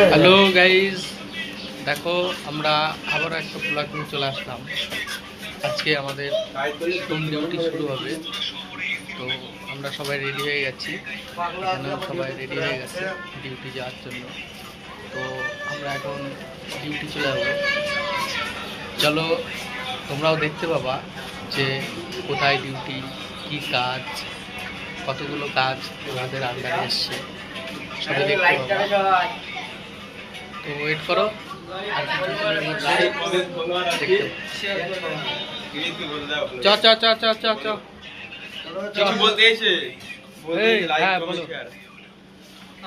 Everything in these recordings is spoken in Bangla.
হ্যালো গাইজ, দেখো আমরা আবার একটা ব্লগ নিয়ে চলে আসলাম। আজকে আমাদের নতুন ডিউটি শুরু হবে, তো আমরা সবাই রেডি হয়ে গেছি। এখানেও সবাই রেডি হয়ে গেছে ডিউটি যাওয়ার জন্য। তো আমরা এখন ডিউটি চলে যাবো। চলো, তোমরাও দেখতে পাবা যে কোথায় ডিউটি, কি কাজ, কতগুলো কাজ ওনাদের আন্ডারে এসছে, সবাই দেখতে পাবা। তো ওয়েট করো, আর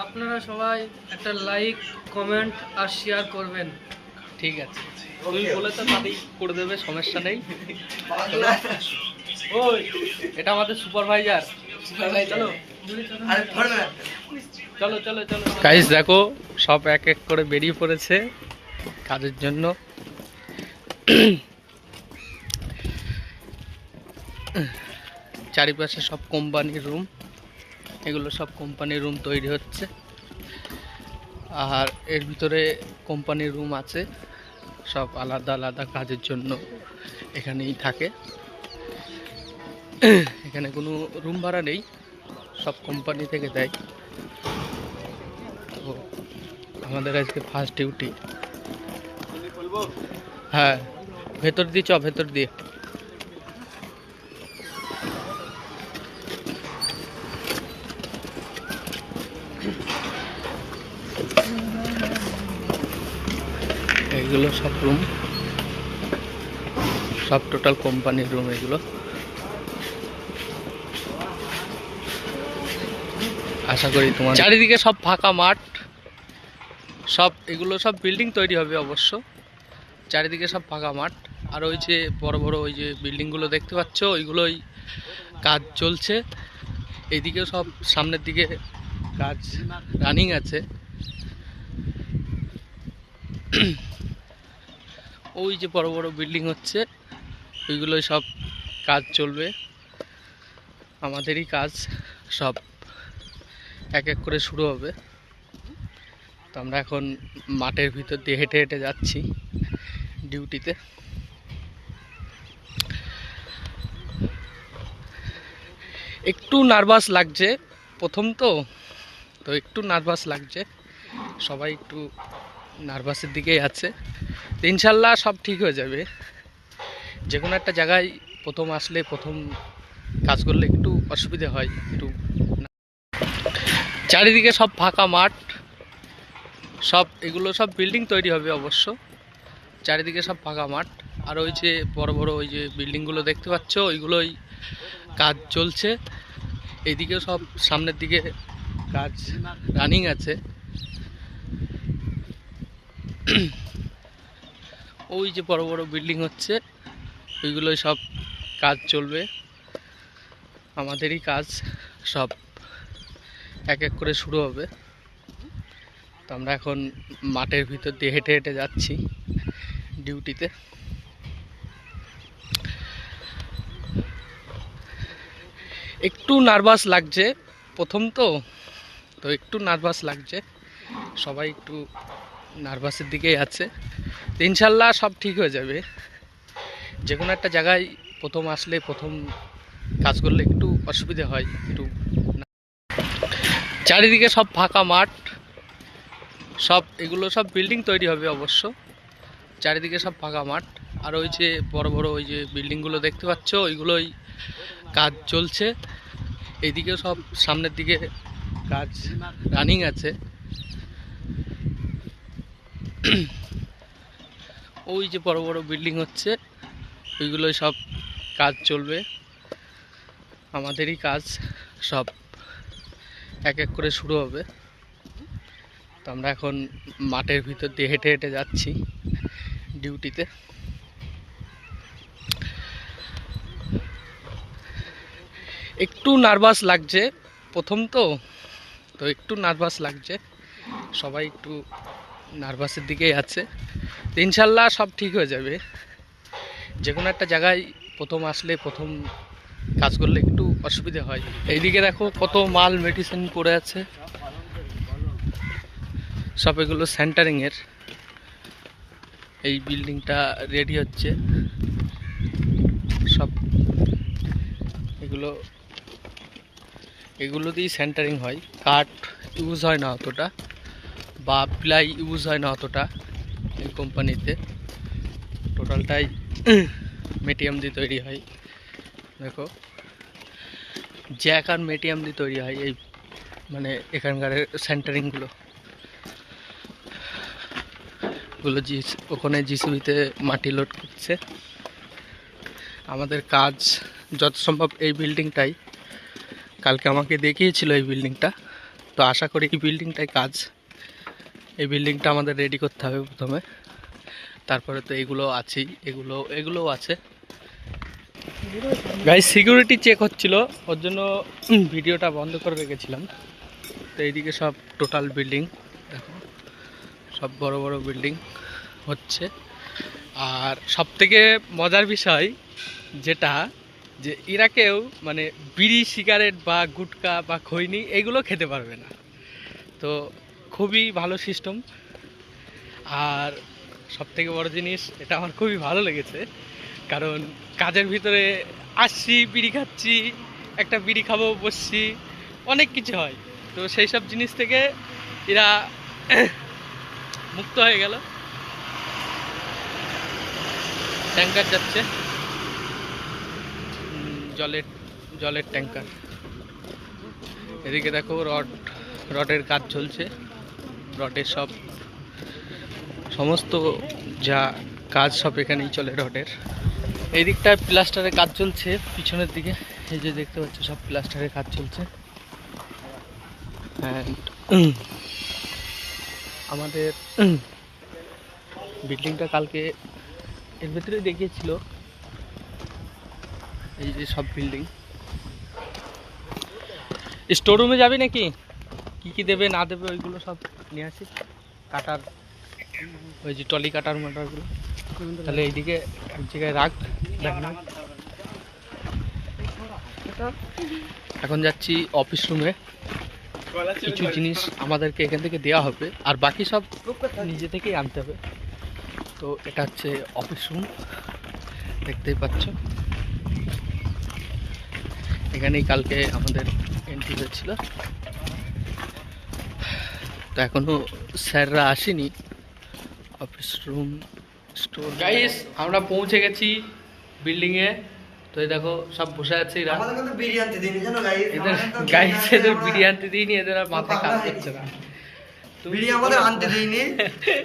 আপনারা সবাই একটা লাইক, কমেন্ট আর শেয়ার করবেন। ঠিক আছে, তুমি বলে তো তাদের করে দেবে, সমস্যা নেই। ওই এটা আমাদের সুপারভাইজার। চলো চলো চলো চলো গাইস, দেখো সব এক এক করে বেরিয়ে পড়েছে কাজের জন্য। চারিপাশে সব কোম্পানির রুম, এগুলো সব কোম্পানির রুম তৈরি হচ্ছে। আর এর ভিতরে কোম্পানির রুম আছে, সব আলাদা আলাদা কাজের জন্য এখানেই থাকে। এখানে কোনো রুম ভাড়া নেই, সব কোম্পানি থেকে দেয়। তো আমাদের আজকে ফার্স্ট ডিউটি। হ্যাঁ, ভেতর দিয়ে ভেতর দিয়ে। এগুলো সব রুম, সব টোটাল কোম্পানির রুম এগুলো। আশা করি তোমার চারিদিকে সব ফাঁকা মাঠ, সব এগুলো সব বিল্ডিং তৈরি হবে অবশ্য। চারিদিকে সব ফাঁকা মাঠ, আর ওই যে বড় বড় ওই যে বিল্ডিংগুলো দেখতে পাচ্ছ, ওইগুলোই কাজ চলছে। এইদিকে সব সামনের দিকে কাজ রানিং আছে। ওই যে বড় বড় বিল্ডিং হচ্ছে, ওইগুলোই সব কাজ চলবে। আমাদেরই কাজ সব এক এক করে শুরু হবে। তো আমরা এখন মাঠের ভিতর দিয়ে হেঁটে হেঁটে যাচ্ছি ডিউটিতে। একটু নার্ভাস লাগছে, প্রথম তো একটু নার্ভাস লাগছে, সবাই একটু নার্ভাসের দিকেই আছে। তো ইনশাল্লাহ সব ঠিক হয়ে যাবে। যে কোনো একটা জায়গায় প্রথম আসলে, প্রথম কাজ করলে একটু অসুবিধা হয় একটু। চারিদিকে সব ফাঁকা মাঠ, সব এগুলো সব বিল্ডিং তৈরি হবে অবশ্য। চারিদিকে সব ফাঁকা মাঠ, আর ওই যে বড় বড় ওই যে বিল্ডিংগুলো দেখতে পাচ্ছ, ওইগুলোই কাজ চলছে। এইদিকেও সব সামনের দিকে কাজ রানিং আছে। ওই যে বড় বড় বিল্ডিং হচ্ছে, ওইগুলোই সব কাজ চলবে। আমাদেরই কাজ সব এক এক করে শুরু হবে। তো আমরা এখন মাঠের ভিতর দিয়ে হেঁটে হেঁটে যাচ্ছি ডিউটিতে। একটু নার্ভাস লাগছে, প্রথম তো একটু নার্ভাস লাগছে, সবাই একটু নার্ভাসের দিকেই আছে। তো ইনশাল্লাহ সব ঠিক হয়ে যাবে। যে কোনো একটা জায়গায় প্রথম আসলে, প্রথম কাজ করলে একটু অসুবিধা হয় একটু। চারিদিকে সব ফাঁকা মাঠ, সব এগুলো সব বিল্ডিং তৈরি হবে অবশ্য। চারিদিকে সব ফাঁকা মাঠ, আর ওই যে বড় বড় ওই যে বিল্ডিংগুলো দেখতে পাচ্ছ, ওইগুলোই কাজ চলছে। এইদিকেও সব সামনের দিকে কাজ রানিং আছে। ওই যে বড় বড় বিল্ডিং হচ্ছে, ওইগুলোই সব কাজ চলবে। আমাদেরই কাজ সব এক এক করে শুরু হবে। তো আমরা এখন মাঠের ভিতর দিয়ে হেঁটে হেঁটে যাচ্ছি ডিউটিতে। একটু নার্ভাস লাগছে, প্রথম তো একটু নার্ভাস লাগছে, সবাই একটু নার্ভাসের দিকেই আছে। তো ইনশাল্লাহ সব ঠিক হয়ে যাবে। যে কোনো একটা জায়গায় প্রথম আসলে, প্রথম কাজ করলে একটু অসুবিধা হয়। এইদিকে দেখো কত মাল মেডিসিন পড়ে আছে। সব এগুলো সেন্টারিংয়ের। এই বিল্ডিংটা রেডি হচ্ছে সব। এগুলো দিয়েই সেন্টারিং হয়, কাঠ ইউজ হয় না অতটা, বা প্লাই ইউজ হয় না অতটা এই কোম্পানিতে। টোটালটাই মেটিয়াম দিয়ে তৈরি হয়। দেখো জ্যাক আর মেটিয়াম দিয়ে তৈরি হয় এই মানে এখানকার সেন্টারিংগুলো। ওখানে জিসিবিতে মাটি লোড করছে। আমাদের কাজ যত সম্ভব এই বিল্ডিংটাই, কালকে আমাকে দেখিয়েছিল এই বিল্ডিংটা, তো আশা করি এই বিল্ডিংটাই কাজ। এই বিল্ডিংটা আমাদের রেডি করতে হবে প্রথমে, তারপরে তো এগুলো আছেই, এগুলোও আছে। গাইস সিকিউরিটি চেক হচ্ছিল, ওর জন্য ভিডিওটা বন্ধ করে রেখেছিলাম। তো এইদিকে সব টোটাল বিল্ডিং দেখো, সব বড় বড় বিল্ডিং হচ্ছে। আর সব থেকে মজার বিষয় যেটা, যে এরা কেউ মানে বিড়ি সিগারেট বা গুটকা বা খৈনি এগুলো খেতে পারবে না। তো খুবই ভালো সিস্টেম। আর সব থেকে বড় জিনিস, এটা আমার খুবই ভালো লেগেছে, কারণ কাজের ভিতরে আসছি, বিড়ি খাচ্ছি, একটা বিড়ি খাবো, বসছি, অনেক কিছু হয়। তো সেই সব জিনিস থেকে এরা মুক্ত হয়ে গেল। ট্যাঙ্কার যাচ্ছে, জলের ট্যাঙ্কার। এদিকে দেখো রডের কাজ চলছে, রডের সমস্ত যা কাজ সব এখানেই চলে রডের। এই দিকটায় প্লাস্টারের কাজ চলছে, পিছনের দিকে এই যে দেখতে পাচ্ছ সব প্লাস্টারের কাজ চলছে। অ্যান্ড আমাদের বিল্ডিংটা কালকে এর ভেতরে দেখিয়েছিল। এই যে সব বিল্ডিং। স্টোর রুমে যাবি নাকি? কি কি দেবে না দেবে ওইগুলো সব নিয়ে আসি, কাটার ওই যে টলি কাটার মোটরগুলো। তাহলে এইদিকে এক জায়গায় রাখ। এখন যাচ্ছি অফিস রুমে, কিছু জিনিস আমাদেরকে এখান থেকে দেওয়া হবে, আর বাকি সব নিজে থেকেই আনতে হবে। তো এটা হচ্ছে অফিস রুম, দেখতেই পাচ্ছ। এখানেই কালকে আমাদের এন্ট্রি হয়েছিল। তো এখনো স্যাররা আসেনি। Office room, store. গাইস আমরা পৌঁছে গেছি বিল্ডিংয়ে। তো এই দেখো সব বসে আছে এরা। এদের গাইস এদের বিরিয়ানি দিইনি, এদের আর মাথা কাজ করছে না। বিড়ি আমাদের আনতে দিইনি,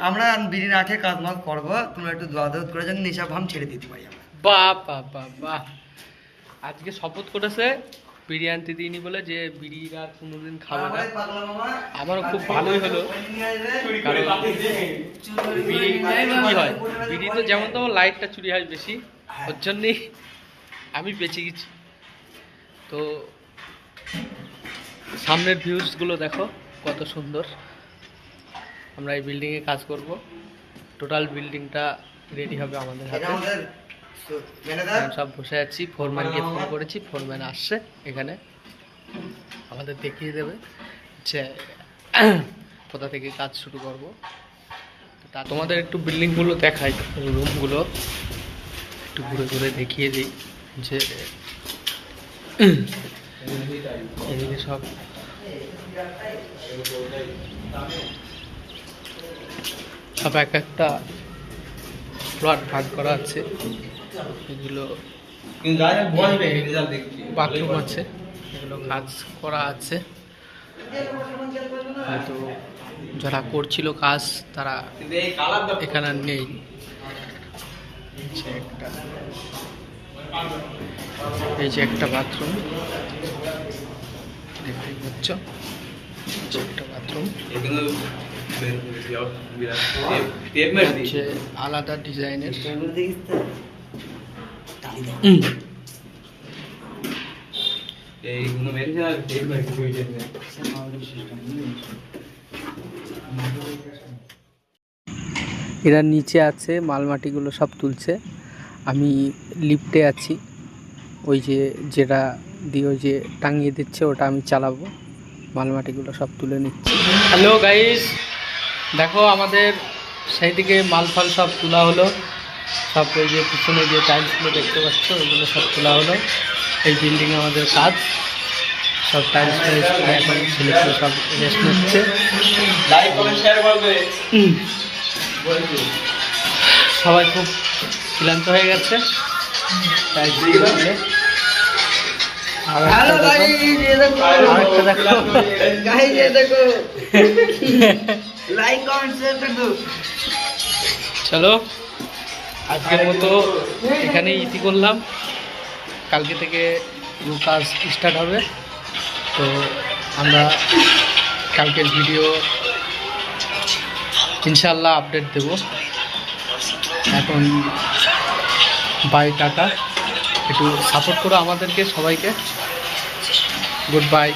আমরা বিড়ি না খেয়ে কাজ মাজ করবো। তোমরা একটু দোয়া দোয়া করে যেন নেশা ভাম ছেড়ে দিতে পারি। বাহ বাহ বাহ বাহ। আজকে শপথ করেছে বিড়ি আনতে দিইনি বলে, যে বিড়ি আর কোনোদিন খাবে না। আমারও খুব ভালোই হলো, কারণ বিড়ি চুরি হয়, বিড়ি তো যেমন তেমন লাইটটা চুরি হয় বেশি, ওর জন্যই আমি বেঁচে গেছি। তো সামনের ভিউজগুলো দেখো কত সুন্দর। আমরা এই বিল্ডিংয়ে কাজ করব, টোটাল বিল্ডিংটা রেডি হবে আমাদের হাতে। সব বসে আছি, ফোরম্যানকে ফোন করেছি, ফোরম্যান আসছে এখানে, আমাদের দেখিয়ে দেবে যে কোথা থেকে কাজ শুরু করব। তা তোমাদের একটু বিল্ডিংগুলো দেখাই, রুমগুলো একটু ঘুরে ঘুরে দেখিয়ে দিই। যে এদিকে সব এক একটা প্লট ভাগ করা আছে। এগুলো বাথরুম আছে, এগুলো কাজ করা আছে। হয়তো যারা করছিল কাজ তারা এখানে নেই। এই যে একটা বাথরুম দেখতেই পাচ্ছ, একটা বাথরুম আলাদা ডিজাইনের। এরা নিচে আছে, মালমাটিগুলো সব তুলছে। আমি লিফটে আছি, ওই যে যেটা দিয়ে ওই যে টাঙিয়ে দিচ্ছে ওটা আমি চালাবো। মালমাটিগুলো সব তুলে নিচ্ছি। হ্যালো গাইস, দেখো আমাদের সেই দিকে মাল ফাল সব তোলা হলো, সব ওই যে পিছনে যে টাইলসগুলো দেখতে পাচ্ছ ওইগুলো সব তোলা হলো। এই বিল্ডিং আমাদের কাজ, সব টাইলস টাইলস করে এখন ছেলেগুলো সব রেস্ট নিচ্ছে। সবাই খুব ক্লান্ত হয়ে গেছে টাইলসগুলো দিয়ে। আর একটা দেখো, আরেকটা দেখো, চলো আজকের মতো এখানেই ইতি করলাম। কালকে থেকে কাজ স্টার্ট হবে, তো আমরা কালকের ভিডিও ইনশাল্লাহ আপডেট দেব। এখন বাই, টাটা, একটু সাপোর্ট করো আমাদেরকে সবাইকে। Good bye.